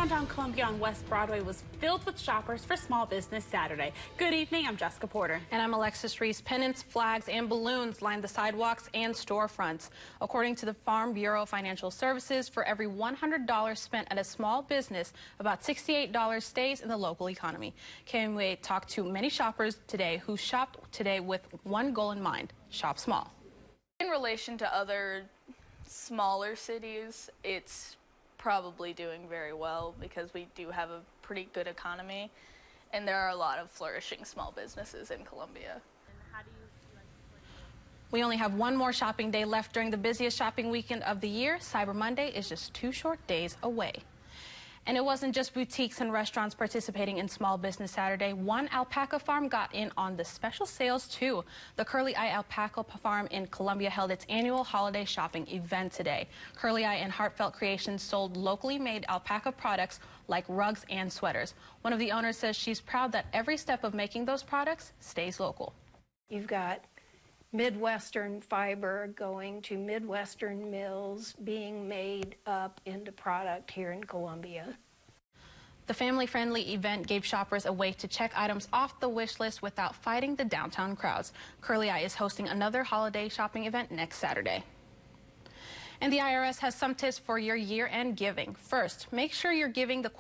Downtown Columbia on West Broadway was filled with shoppers for Small Business Saturday. Good evening, I'm Jessica Porter. And I'm Alexis Reese. Pennants, flags, and balloons lined the sidewalks and storefronts. According to the Farm Bureau of Financial Services, for every $100 spent at a small business, about $68 stays in the local economy. KMUA talked to many shoppers today who shopped today with one goal in mind: shop small. In relation to other smaller cities, it's probably doing very well because we do have a pretty good economy and there are a lot of flourishing small businesses in Columbia. We only have one more shopping day left during the busiest shopping weekend of the year. Cyber Monday is just 2 short days away. And it wasn't just boutiques and restaurants participating in Small Business Saturday. One alpaca farm got in on the special sales too. The Curly Eye Alpaca Farm in Columbia held its annual holiday shopping event today. Curly Eye and Heartfelt Creations sold locally made alpaca products like rugs and sweaters. One of the owners says she's proud that every step of making those products stays local. You've got Midwestern fiber going to Midwestern mills, being made up into product here in Columbia. The family-friendly event gave shoppers a way to check items off the wish list without fighting the downtown crowds. Curly Eye is hosting another holiday shopping event next Saturday. And the IRS has some tips for your year-end giving. First, make sure you're giving to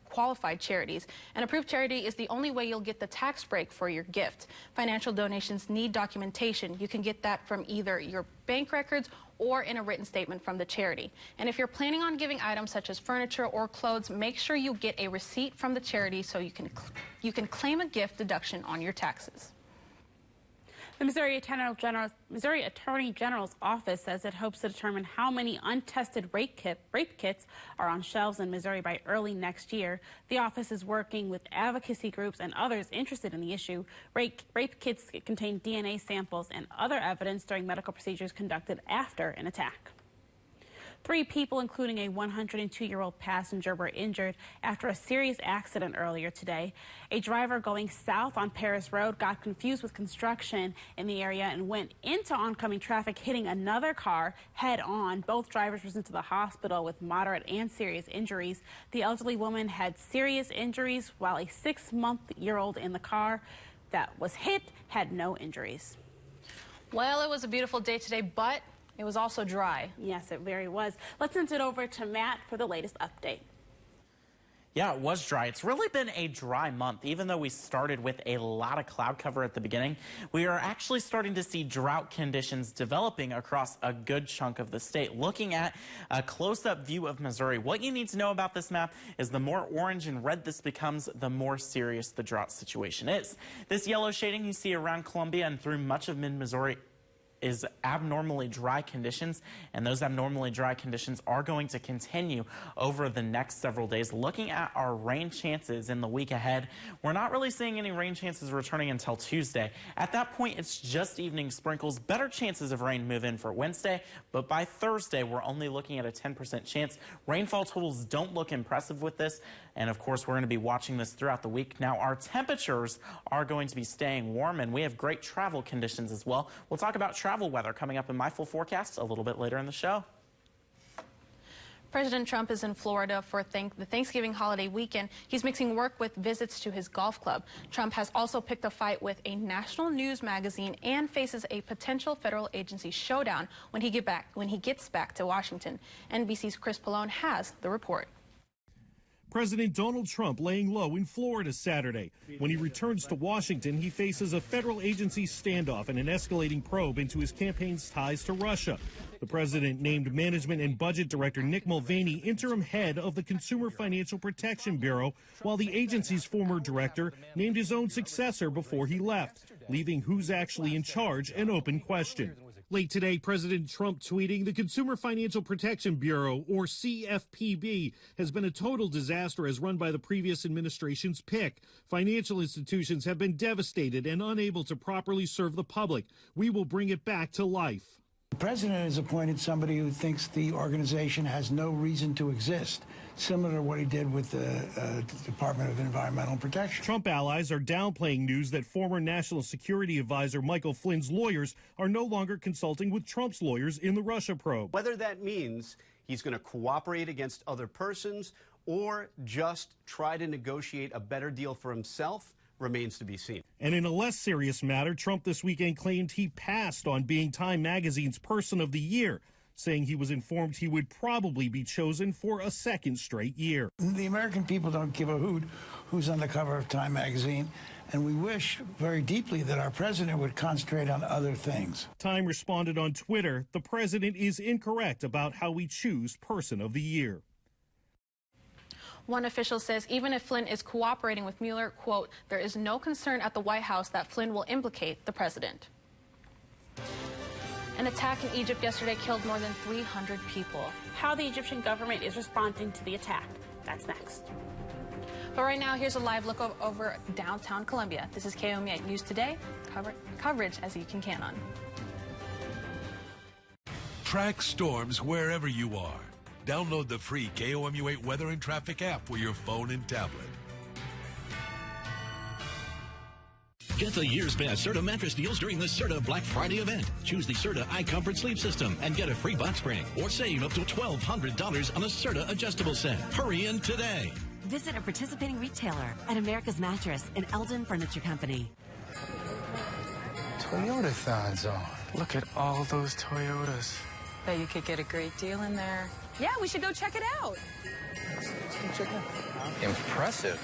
qualified charities. An approved charity is the only way you'll get the tax break for your gift. Financial donations need documentation. You can get that from either your bank records or in a written statement from the charity. And if you're planning on giving items such as furniture or clothes, make sure you get a receipt from the charity so you can claim a gift deduction on your taxes. The Missouri Attorney General's office says it hopes to determine how many untested rape kits are on shelves in Missouri by early next year. The office is working with advocacy groups and others interested in the issue. Rape kits contain DNA samples and other evidence during medical procedures conducted after an attack. 3 people, including a 102-year-old passenger, were injured after a serious accident earlier today. A driver going south on Paris Road got confused with construction in the area and went into oncoming traffic, hitting another car head-on. Both drivers were sent to the hospital with moderate and serious injuries. The elderly woman had serious injuries, while a 6-month-old in the car that was hit had no injuries. Well, it was a beautiful day today, but it was also dry. Yes, it very was. Let's send it over to Matt for the latest update. Yeah, it was dry. It's really been a dry month. Even though we started with a lot of cloud cover at the beginning, we are actually starting to see drought conditions developing across a good chunk of the state. Looking at a close-up view of Missouri, what you need to know about this map is the more orange and red this becomes, the more serious the drought situation is. This yellow shading you see around Columbia and through much of mid-Missouri is abnormally dry conditions, and those abnormally dry conditions are going to continue over the next several days. Looking at our rain chances in the week ahead, we're not really seeing any rain chances returning until Tuesday. At that point, it's just evening sprinkles. Better chances of rain move in for Wednesday, but by Thursday, we're only looking at a 10% chance. Rainfall totals don't look impressive with this, and of course, we're going to be watching this throughout the week. Now, our temperatures are going to be staying warm, and we have great travel conditions as well. We'll talk about travel weather coming up in my full forecast a little bit later in the show. President Trump is in Florida for the Thanksgiving holiday weekend. He's mixing work with visits to his golf club. Trump has also picked a fight with a national news magazine and faces a potential federal agency showdown when he gets back to Washington. NBC's Chris Pallone has the report. President Donald Trump laying low in Florida Saturday. When he returns to Washington, he faces a federal agency standoff and an escalating probe into his campaign's ties to Russia. The president named Management and Budget Director Nick Mulvaney interim head of the Consumer Financial Protection Bureau, while the agency's former director named his own successor before he left, leaving who's actually in charge an open question. Late today, President Trump tweeting, the Consumer Financial Protection Bureau, or CFPB, has been a total disaster as run by the previous administration's pick. Financial institutions have been devastated and unable to properly serve the public. We will bring it back to life. The president has appointed somebody who thinks the organization has no reason to exist, similar to what he did with the Department of Environmental Protection. Trump allies are downplaying news that former National Security Advisor Michael Flynn's lawyers are no longer consulting with Trump's lawyers in the Russia probe. Whether that means he's going to cooperate against other persons or just try to negotiate a better deal for himself remains to be seen. And in a less serious matter, Trump this weekend claimed he passed on being Time Magazine's Person of the Year, saying he was informed he would probably be chosen for a second straight year. The American people don't give a hoot who's on the cover of Time Magazine, and we wish very deeply that our president would concentrate on other things. Time responded on Twitter, the president is incorrect about how we choose Person of the Year. One official says even if Flynn is cooperating with Mueller, quote, there is no concern at the White House that Flynn will implicate the president. An attack in Egypt yesterday killed more than 300 people. How the Egyptian government is responding to the attack. That's next. But right now, here's a live look over downtown Columbia. This is KOMU News Today, coverage as you can count on. Track storms wherever you are. Download the free KOMU8 Weather and Traffic app for your phone and tablet. Get the year's best Serta mattress deals during the Serta Black Friday event. Choose the Serta iComfort sleep system and get a free box spring or save up to $1,200 on a Serta adjustable set. Hurry in today. Visit a participating retailer at America's Mattress and Eldon Furniture Company. Toyota-thon's on. Look at all those Toyotas. Bet you could get a great deal in there. Yeah, we should go check it out. Impressive.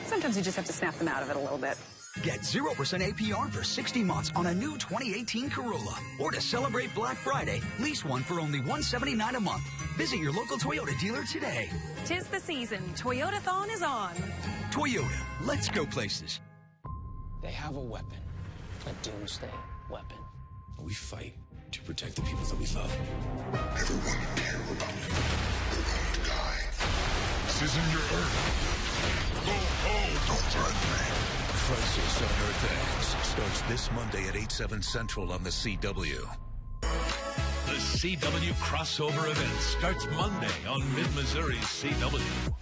Sometimes you just have to snap them out of it a little bit. Get 0% APR for 60 months on a new 2018 Corolla. Or to celebrate Black Friday, lease one for only $179 a month. Visit your local Toyota dealer today. 'Tis the season. Toyota-thon is on. Toyota, let's go places. They have a weapon, a doomsday weapon. We fight to protect the people that we love. Everyone you care about, they're going to die. This isn't your Earth. Go home. Don't threaten me. Crisis on Earth X starts this Monday at 8/7 Central on the CW. The CW crossover event starts Monday on Mid-Missouri's CW.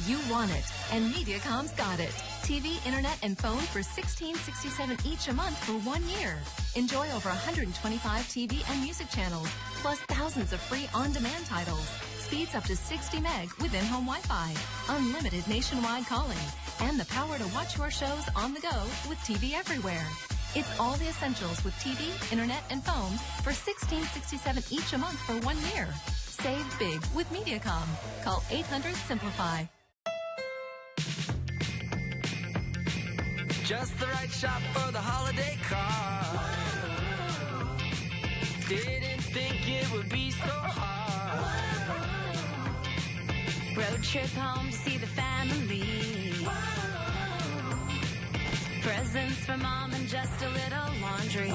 You want it, and Mediacom's got it. TV, internet, and phone for $16.67 each a month for 1 year. Enjoy over 125 TV and music channels, plus thousands of free on-demand titles. Speeds up to 60 meg with in-home Wi-Fi, unlimited nationwide calling, and the power to watch your shows on the go with TV everywhere. It's all the essentials with TV, internet, and phone for $16.67 each a month for 1 year. Save big with Mediacom. Call 800-SIMPLIFY. Just the right shop for the holiday car. Didn't think it would be so hard. Road trip home to see the family. Presents for mom and just a little laundry.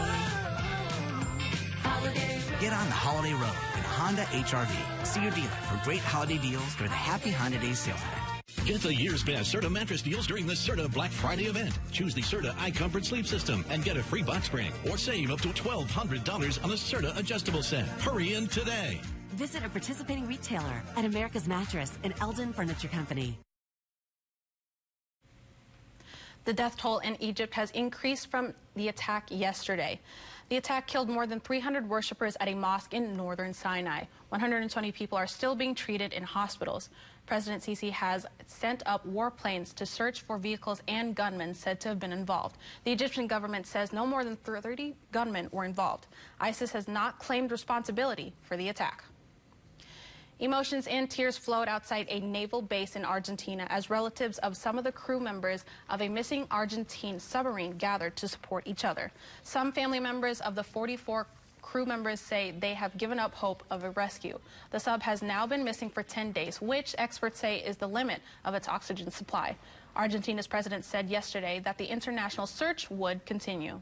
Holiday. Get on the holiday road in Honda HR-V. See your dealer for great holiday deals during the Happy Honda Days sales event. Get the year's best Serta mattress deals during the Serta Black Friday event. Choose the Serta iComfort sleep system and get a free box spring or save up to $1,200 on a Serta adjustable set. Hurry in today. Visit a participating retailer at America's Mattress and Eldon Furniture Company. The death toll in Egypt has increased from the attack yesterday. The attack killed more than 300 worshippers at a mosque in northern Sinai. 120 people are still being treated in hospitals. President Sisi has sent up warplanes to search for vehicles and gunmen said to have been involved. The Egyptian government says no more than 30 gunmen were involved. ISIS has not claimed responsibility for the attack. Emotions and tears flowed outside a naval base in Argentina as relatives of some of the crew members of a missing Argentine submarine gathered to support each other. Some family members of the 44 crew members say they have given up hope of a rescue. The sub has now been missing for 10 days, which experts say is the limit of its oxygen supply. Argentina's president said yesterday that the international search would continue.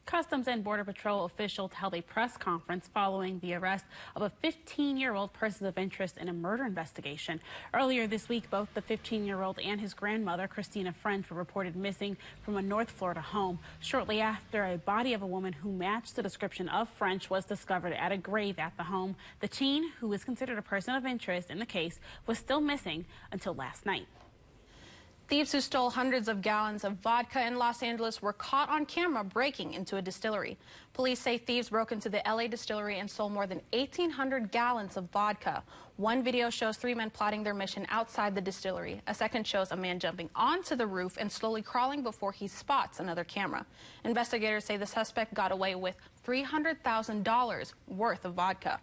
Customs and Border Patrol officials held a press conference following the arrest of a 15-year-old person of interest in a murder investigation. Earlier this week, both the 15-year-old and his grandmother, Christina French, were reported missing from a North Florida home. Shortly after, a body of a woman who matched the description of French was discovered at a grave at the home. The teen, who is considered a person of interest in the case, was still missing until last night. Thieves who stole hundreds of gallons of vodka in Los Angeles were caught on camera breaking into a distillery. Police say thieves broke into the LA distillery and stole more than 1,800 gallons of vodka. One video shows 3 men plotting their mission outside the distillery. A second shows a man jumping onto the roof and slowly crawling before he spots another camera. Investigators say the suspect got away with $300,000 worth of vodka.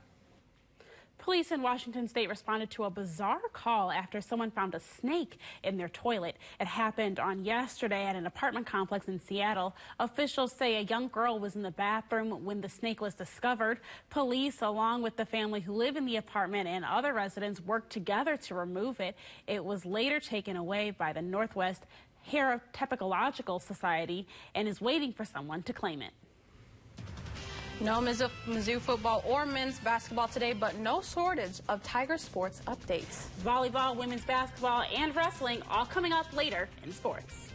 Police in Washington state responded to a bizarre call after someone found a snake in their toilet. It happened on yesterday at an apartment complex in Seattle. Officials say a young girl was in the bathroom when the snake was discovered. Police, along with the family who live in the apartment and other residents, worked together to remove it. It was later taken away by the Northwest Herpetological Society and is waiting for someone to claim it. No Mizzou football or men's basketball today, but no shortage of Tiger sports updates. Volleyball, women's basketball, and wrestling all coming up later in sports.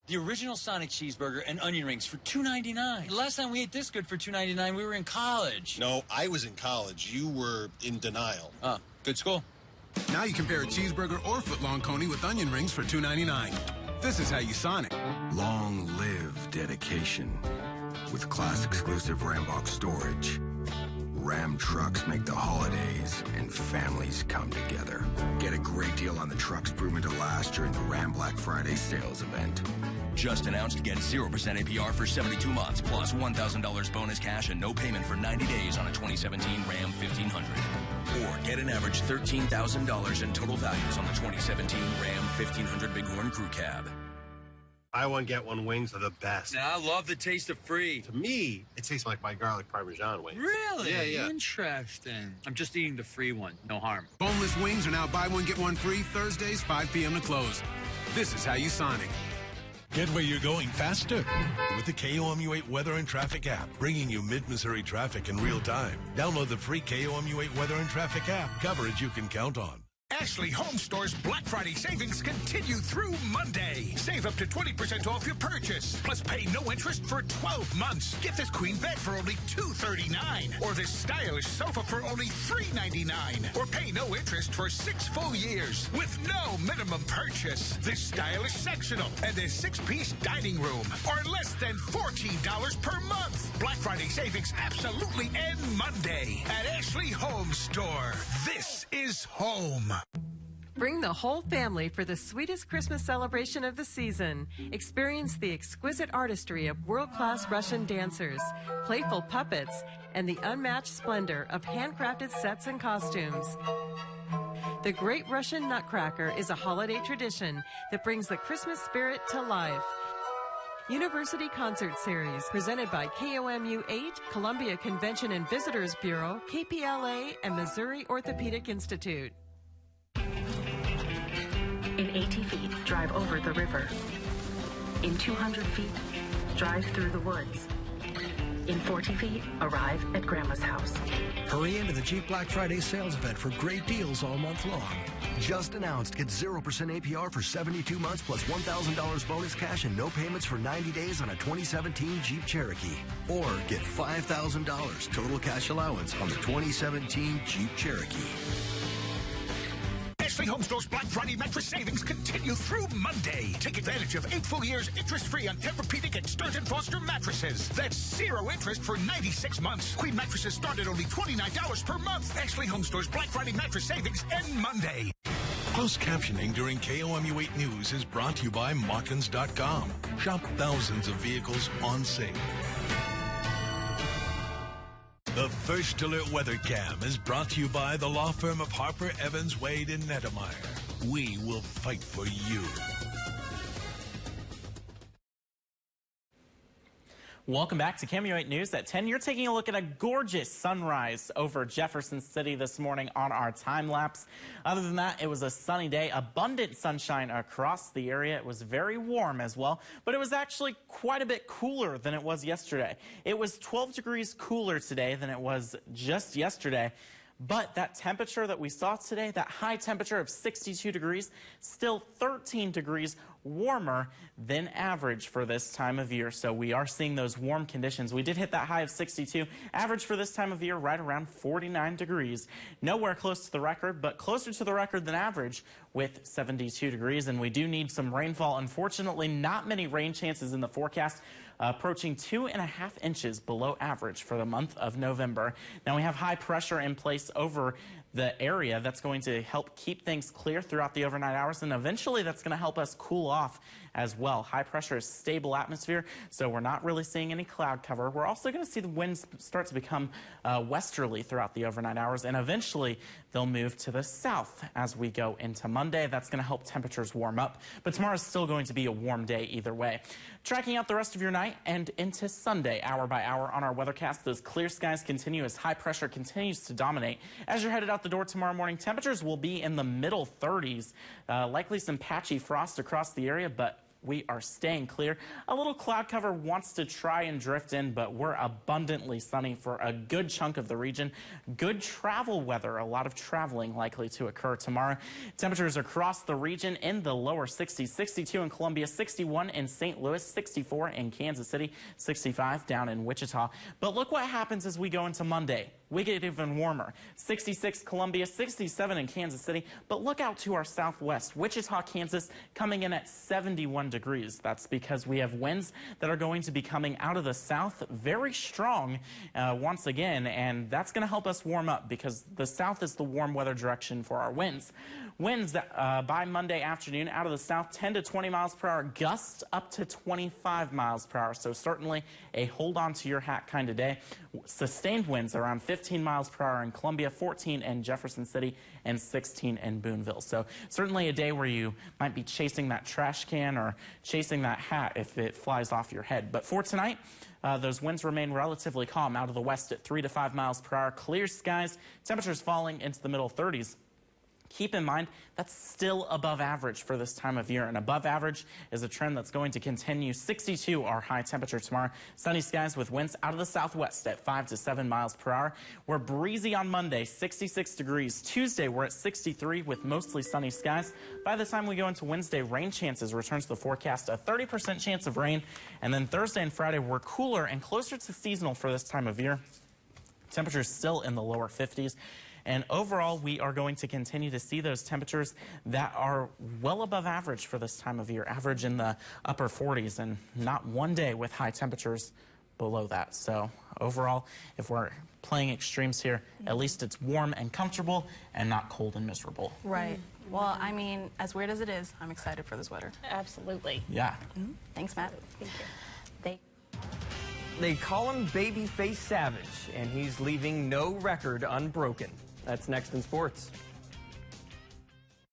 The original Sonic cheeseburger and onion rings for $2.99. The last time we ate this good for $2.99, we were in college. No, I was in college. You were in denial. Oh, good school. Now you can pair a cheeseburger or footlong coney with onion rings for $2.99. This is how you Sonic. Long live dedication. With class-exclusive Ram box storage, Ram trucks make the holidays and families come together. Get a great deal on the trucks proven to last during the Ram Black Friday sales event. Just announced to get 0% APR for 72 months, plus $1,000 bonus cash and no payment for 90 days on a 2017 Ram 1500. Or get an average $13,000 in total values on the 2017 Ram 1500 Bighorn Crew Cab. Buy one, get one wings are the best. Now, I love the taste of free. To me, it tastes like my garlic Parmesan wings. Really? Yeah. Interesting. I'm just eating the free one. No harm. Boneless wings are now buy one, get one free Thursdays, 5 p.m. to close. This is how you Sonic. Get where you're going faster with the KOMU8 Weather and Traffic app, bringing you mid-Missouri traffic in real time. Download the free KOMU8 Weather and Traffic app. Coverage you can count on. Ashley Home Store's Black Friday savings continue through Monday. Save up to 20% off your purchase, plus pay no interest for 12 months. Get this queen bed for only $239, or this stylish sofa for only $399, or pay no interest for 6 full years with no minimum purchase. This stylish sectional and this 6-piece dining room are less than $14 per month. Black Friday savings absolutely end Monday at Ashley Home Store. This is home. Bring the whole family for the sweetest Christmas celebration of the season. Experience the exquisite artistry of world-class Russian dancers, playful puppets, and the unmatched splendor of handcrafted sets and costumes. The Great Russian Nutcracker is a holiday tradition that brings the Christmas spirit to life. University Concert Series, presented by KOMU 8, Columbia Convention and Visitors Bureau, KPLA, and Missouri Orthopedic Institute. In 80 feet, drive over the river. In 200 feet, drive through the woods. In 40 feet, arrive at Grandma's house. Hurry into the Jeep Black Friday sales event for great deals all month long. Just announced, get 0% APR for 72 months plus $1,000 bonus cash and no payments for 90 days on a 2017 Jeep Cherokee. Or get $5,000 total cash allowance on the 2017 Jeep Cherokee. Ashley Home Store's Black Friday mattress savings continue through Monday. Take advantage of 8 full years interest-free on Tempur-Pedic and Stearns & Foster mattresses. That's 0 interest for 96 months. Queen mattresses start at only $29 per month. Ashley Home Store's Black Friday mattress savings end Monday. Closed captioning during KOMU8 News is brought to you by Machins.com. Shop thousands of vehicles on sale. The First Alert Weather Cam is brought to you by the law firm of Harper, Evans, Wade, and Nettemeyer. We will fight for you. Welcome back to KOMU8 News at 10. You're taking a look at a gorgeous sunrise over Jefferson City this morning on our time lapse. Other than that, it was a sunny day, abundant sunshine across the area. It was very warm as well, but it was actually quite a bit cooler than it was yesterday. It was 12 degrees cooler today than it was just yesterday. But that temperature that we saw today, that high temperature of 62 degrees, still 13 degrees warmer than average for this time of year. So we are seeing those warm conditions. We did hit that high of 62. Average for this time of year right around 49 degrees. Nowhere close to the record, but closer to the record than average with 72 degrees. And we do need some rainfall. Unfortunately, not many rain chances in the forecast. Approaching 2.5 inches below average for the month of November. Now we have high pressure in place over the area that's going to help keep things clear throughout the overnight hours, and eventually that's going to help us cool off as well. High pressure is stable atmosphere, so we're not really seeing any cloud cover. We're also going to see the winds start to become westerly throughout the overnight hours, and eventually they'll move to the south as we go into Monday. That's going to help temperatures warm up, but tomorrow's still going to be a warm day either way. Tracking out the rest of your night and into Sunday, hour by hour on our weathercast, those clear skies continue as high pressure continues to dominate. As you're headed out the door tomorrow morning, temperatures will be in the middle 30s, likely some patchy frost across the area, but we are staying clear. A little cloud cover wants to try and drift in, but we're abundantly sunny for a good chunk of the region. Good travel weather, a lot of traveling likely to occur tomorrow. Temperatures across the region in the lower 60s, 62 in Columbia, 61 in St. Louis, 64 in Kansas City, 65 down in Wichita. But look what happens as we go into Monday. We get even warmer. 66 Columbia, 67 in Kansas City. But look out to our southwest. Wichita, Kansas coming in at 71 degrees. That's because we have winds that are going to be coming out of the south very strong once again. And that's going to help us warm up because the south is the warm weather direction for our winds. Winds that, by Monday afternoon out of the south, 10 to 20 miles per hour, gusts up to 25 miles per hour. So certainly a hold on to your hat kind of day. Sustained winds around 15 miles per hour in Columbia, 14 in Jefferson City, and 16 in Boonville. So certainly a day where you might be chasing that trash can or chasing that hat if it flies off your head. But for tonight, those winds remain relatively calm out of the west at 3 to 5 miles per hour. Clear skies, temperatures falling into the middle 30s. Keep in mind, that's still above average for this time of year, and above average is a trend that's going to continue. 62 our high temperature tomorrow. Sunny skies with winds out of the southwest at 5 to 7 miles per hour. We're breezy on Monday, 66 degrees. Tuesday, we're at 63 with mostly sunny skies. By the time we go into Wednesday, rain chances return to the forecast, a 30% chance of rain. And then Thursday and Friday, we're cooler and closer to seasonal for this time of year. Temperatures still in the lower 50s. And overall, we are going to continue to see those temperatures that are well above average for this time of year, average in the upper 40s, and not one day with high temperatures below that. So overall, if we're playing extremes here, at least it's warm and comfortable and not cold and miserable. Right. Well, I mean, as weird as it is, I'm excited for this weather. Absolutely. Yeah. Thanks, Matt. Thank you. They call him Babyface Savage, and he's leaving no record unbroken. That's next in sports.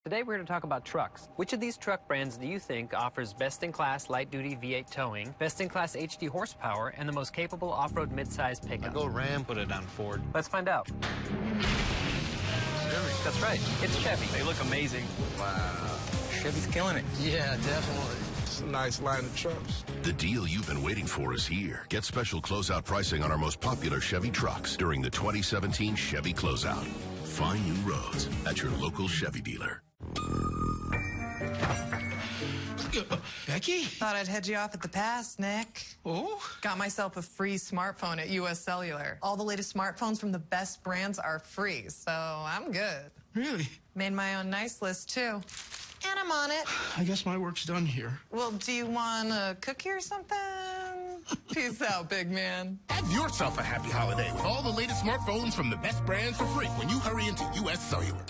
Today we're going to talk about trucks. Which of these truck brands do you think offers best-in-class light-duty V8 towing, best-in-class HD horsepower, and the most capable off-road mid-size pickup? I go Ram, put it on Ford. Let's find out. That's right. It's Chevy. They look amazing. Wow. Chevy's killing it. Yeah, definitely. It's a nice line of trucks. The deal you've been waiting for is here. Get special closeout pricing on our most popular Chevy trucks during the 2017 Chevy Closeout. Find new roads at your local Chevy dealer. Becky? Thought I'd head you off at the pass, Nick. Oh? Got myself a free smartphone at US Cellular. All the latest smartphones from the best brands are free, so I'm good. Really? Made my own nice list, too. And I'm on it. I guess my work's done here. Well, do you want a cookie or something? Peace out, big man. Have yourself a happy holiday with all the latest smartphones from the best brands for free when you hurry into US Cellular.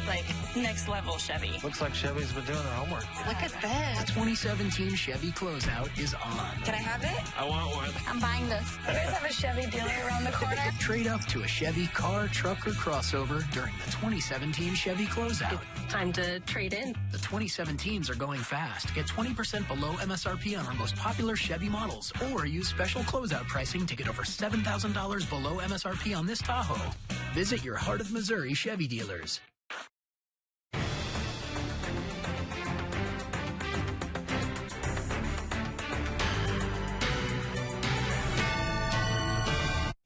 Like, next level Chevy. Looks like Chevy's been doing their homework. Look at this. The 2017 Chevy Closeout is on. Can I have it? I want one. I'm buying this. You guys have a Chevy dealer around the corner? Trade up to a Chevy car, truck, or crossover during the 2017 Chevy Closeout. It's time to trade in. The 2017s are going fast. Get 20% below MSRP on our most popular Chevy models, or use special closeout pricing to get over $7,000 below MSRP on this Tahoe. Visit your Heart of Missouri Chevy dealers.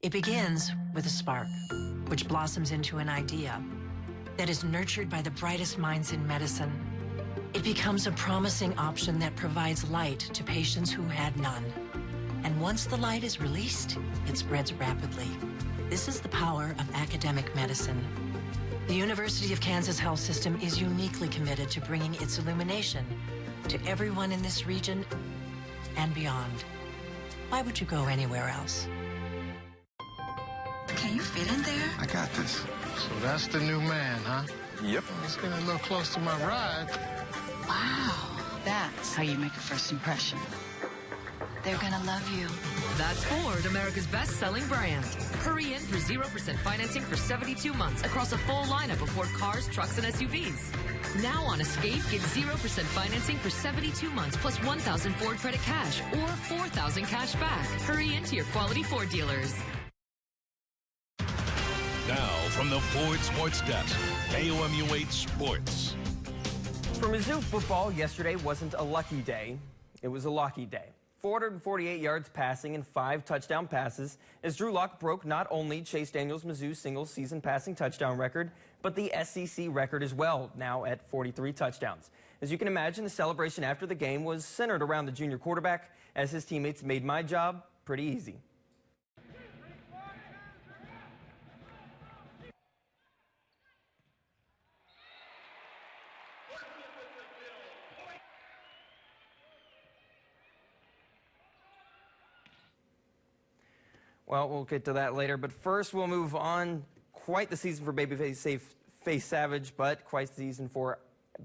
It begins with a spark. which blossoms into an idea that is nurtured by the brightest minds in medicine. It becomes a promising option that provides light to patients who had none. And once the light is released, it spreads rapidly. This is the power of academic medicine. The University of Kansas Health System is uniquely committed to bringing its illumination to everyone in this region and beyond. Why would you go anywhere else? Can you fit in there? I got this. So that's the new man, huh? Yep. It's getting a little close to my ride. Wow, that's how you make a first impression. They're gonna love you. That's Ford, America's best-selling brand. Hurry in for 0% financing for 72 months across a full lineup of Ford cars, trucks, and SUVs. Now on Escape, get 0% financing for 72 months plus 1,000 Ford credit cash or 4,000 cash back. Hurry into your quality Ford dealers. Now, from the Ford Sports Desk, KOMU 8 Sports. For Mizzou football, yesterday wasn't a lucky day. It was a lucky day. 448 yards passing and 5 touchdown passes as Drew Lock broke not only Chase Daniels' Mizzou single-season passing touchdown record, but the SEC record as well, now at 43 touchdowns. As you can imagine, the celebration after the game was centered around the junior quarterback as his teammates made my job pretty easy. Well, we'll get to that later, but first we'll move on. Quite the season for Babyface Savage, but quite the season for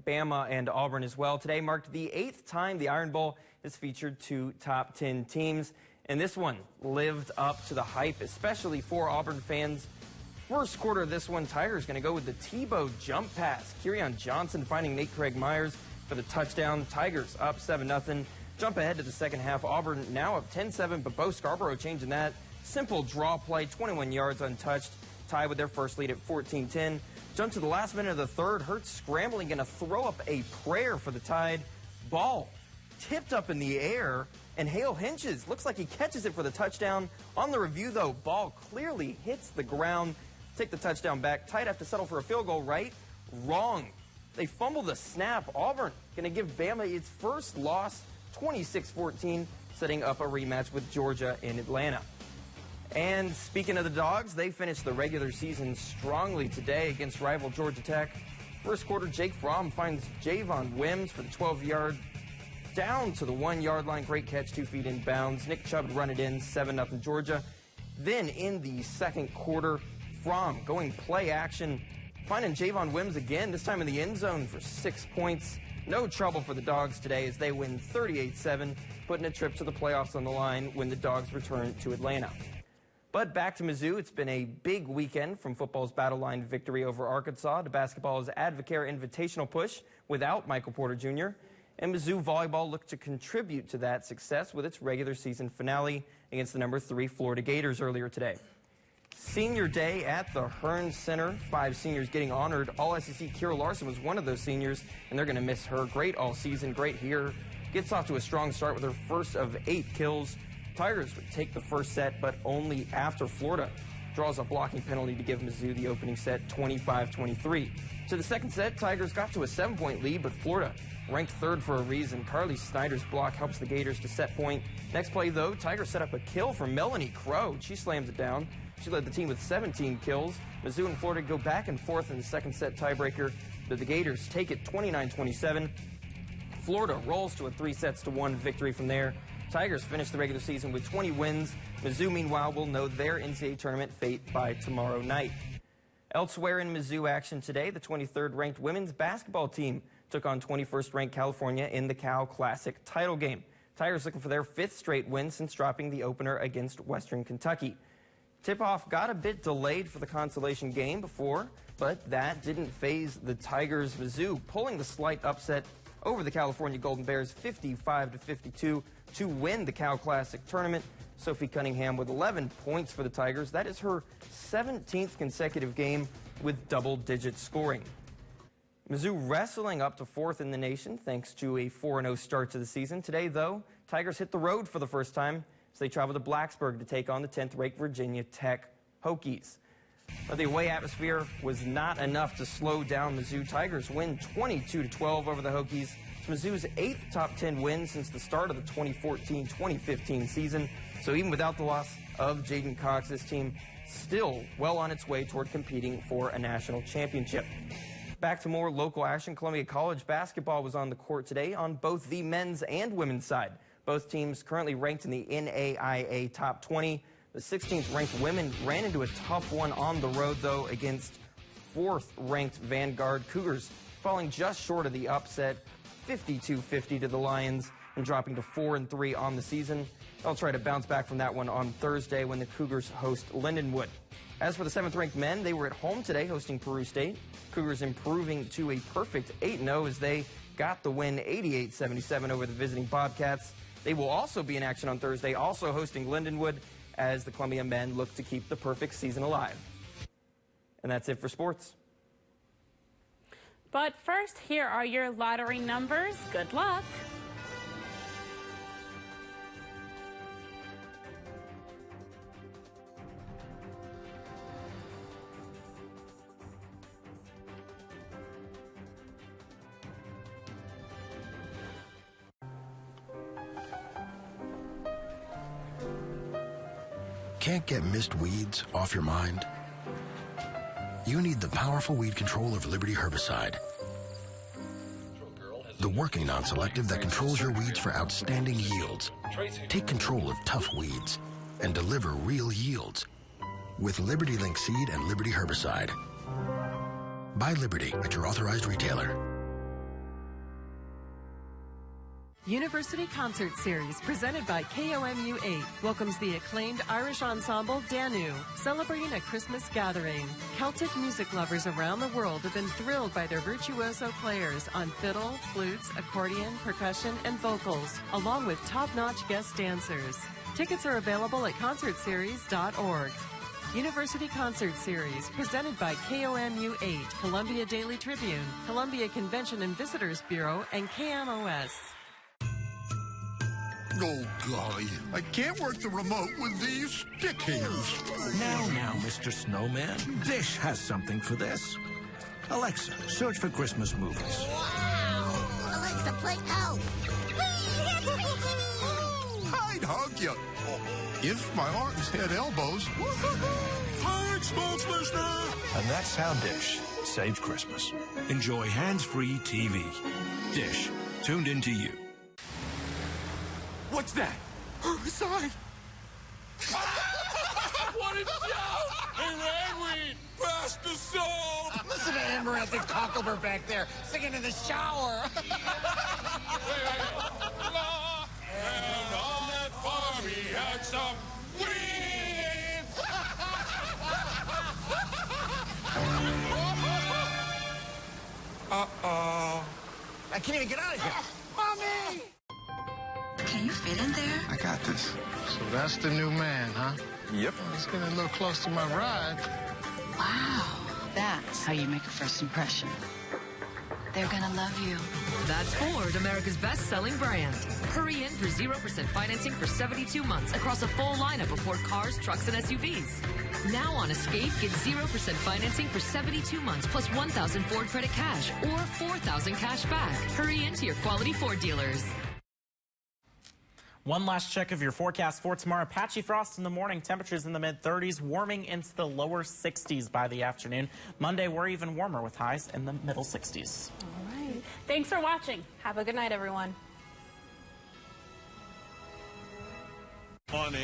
Bama and Auburn as well. Today marked the 8th time the Iron Bowl has featured 2 top 10 teams, and this one lived up to the hype, especially for Auburn fans. First quarter of this one, Tigers going to go with the Tebow jump pass. Kerryon Johnson finding Nate Craig Myers for the touchdown. Tigers up 7-0. Jump ahead to the second half. Auburn now up 10-7, but Bo Scarborough changing that. Simple draw play, 21 yards untouched, tied with their first lead at 14-10. Jump to the last minute of the third. Hurts scrambling, going to throw up a prayer for the Tide. Ball tipped up in the air, and Hale Hinches looks like he catches it for the touchdown. On the review, though, ball clearly hits the ground. Take the touchdown back. Tide have to settle for a field goal, right? Wrong. They fumble the snap. Auburn going to give Bama its first loss, 26-14, setting up a rematch with Georgia in Atlanta. And speaking of the Dogs, they finished the regular season strongly today against rival Georgia Tech. First quarter, Jake Fromm finds Javon Wims for the 12-yard down to the 1-yard line. Great catch, 2 feet in bounds. Nick Chubb would run it in, 7-0 Georgia. Then in the second quarter, Fromm going play action, finding Javon Wims again, this time in the end zone for 6 points. No trouble for the Dogs today as they win 38-7, putting a trip to the playoffs on the line when the Dogs return to Atlanta. But back to Mizzou, it's been a big weekend from football's battle line victory over Arkansas to basketball's Advocare Invitational push without Michael Porter Jr. And Mizzou volleyball looked to contribute to that success with its regular season finale against the number 3 Florida Gators earlier today. Senior day at the Hearn Center, 5 seniors getting honored. All-SEC Kira Larson was one of those seniors, and they're going to miss her. Great all season, great here. Gets off to a strong start with her first of 8 kills. Tigers would take the first set, but only after Florida draws a blocking penalty to give Mizzou the opening set 25-23. To the second set, Tigers got to a 7-point lead, but Florida ranked 3rd for a reason. Carly Snyder's block helps the Gators to set point. Next play, though, Tigers set up a kill for Melanie Crow. She slams it down. She led the team with 17 kills. Mizzou and Florida go back and forth in the second set tiebreaker, but the Gators take it 29-27. Florida rolls to a 3-1 victory from there. Tigers finish the regular season with 20 wins. Mizzou, meanwhile, will know their NCAA tournament fate by tomorrow night. Elsewhere in Mizzou action today, the 23rd ranked women's basketball team took on 21st ranked California in the Cal Classic title game. Tigers looking for their 5th straight win since dropping the opener against Western Kentucky. Tip-off got a bit delayed for the consolation game before, but that didn't faze the Tigers. Mizzou pulling the slight upset over the California Golden Bears 55-52 to win the Cal Classic tournament. Sophie Cunningham with 11 points for the Tigers. That is her 17th consecutive game with double-digit scoring. Mizzou wrestling up to 4th in the nation thanks to a 4-0 start to the season. Today, though, Tigers hit the road for the first time as they travel to Blacksburg to take on the 10th-ranked Virginia Tech Hokies. But the away atmosphere was not enough to slow down Mizzou. Tigers win 22-12 over the Hokies. It's Mizzou's 8th top 10 win since the start of the 2014-2015 season. So even without the loss of Jaden Cox, this team still well on its way toward competing for a national championship. Back to more local action. Columbia College basketball was on the court today on both the men's and women's side. Both teams currently ranked in the NAIA top 20. The 16th ranked women ran into a tough one on the road, though, against 4th ranked Vanguard Cougars, falling just short of the upset, 52-50 to the Lions, and dropping to 4-3 on the season. They'll try to bounce back from that one on Thursday when the Cougars host Lindenwood. As for the 7th ranked men, they were at home today hosting Peru State. Cougars improving to a perfect 8-0 as they got the win 88-77 over the visiting Bobcats. They will also be in action on Thursday, also hosting Lindenwood, as the Columbia men look to keep the perfect season alive. And that's it for sports. But first, here are your lottery numbers. Good luck. Can't get missed weeds off your mind? You need the powerful weed control of Liberty herbicide. The working non-selective that controls your weeds for outstanding yields. Take control of tough weeds and deliver real yields with Liberty Link Seed and Liberty herbicide. Buy Liberty at your authorized retailer. University Concert Series, presented by KOMU 8, welcomes the acclaimed Irish ensemble Danu, celebrating a Christmas gathering. Celtic music lovers around the world have been thrilled by their virtuoso players on fiddle, flutes, accordion, percussion, and vocals, along with top-notch guest dancers. Tickets are available at concertseries.org. University Concert Series, presented by KOMU 8, Columbia Daily Tribune, Columbia Convention and Visitors Bureau, and KMOS. Oh, golly. I can't work the remote with these stick hands. Now, Mr. Snowman. Dish has something for this. Alexa, search for Christmas movies. Wow! Alexa, play Elf. I'd hug you. If my arms had elbows. Thanks, Bones Listener. And that's how Dish saved Christmas. Enjoy hands-free TV. Dish, tuned into you. What's that? Herbicide! What a joke! Hey, ragweed! Pass the salt! Listen to Amaranth and Cocklebur back there singing in the shower. And on that farm he had some weeds! Uh-oh. I can't even get out of here. Mommy! Can you fit in there? I got this. So that's the new man, huh? Yep. He's getting a little close to my ride. Wow. That's how you make a first impression. They're gonna love you. That's Ford, America's best-selling brand. Hurry in for 0% financing for 72 months across a full lineup of Ford cars, trucks, and SUVs. Now on Escape, get 0% financing for 72 months plus 1,000 Ford credit cash or 4,000 cash back. Hurry into your quality Ford dealers. One last check of your forecast for tomorrow. Patchy frost in the morning, temperatures in the mid-30s, warming into the lower 60s by the afternoon. Monday, we're even warmer with highs in the middle 60s. All right. Thanks for watching. Have a good night, everyone. On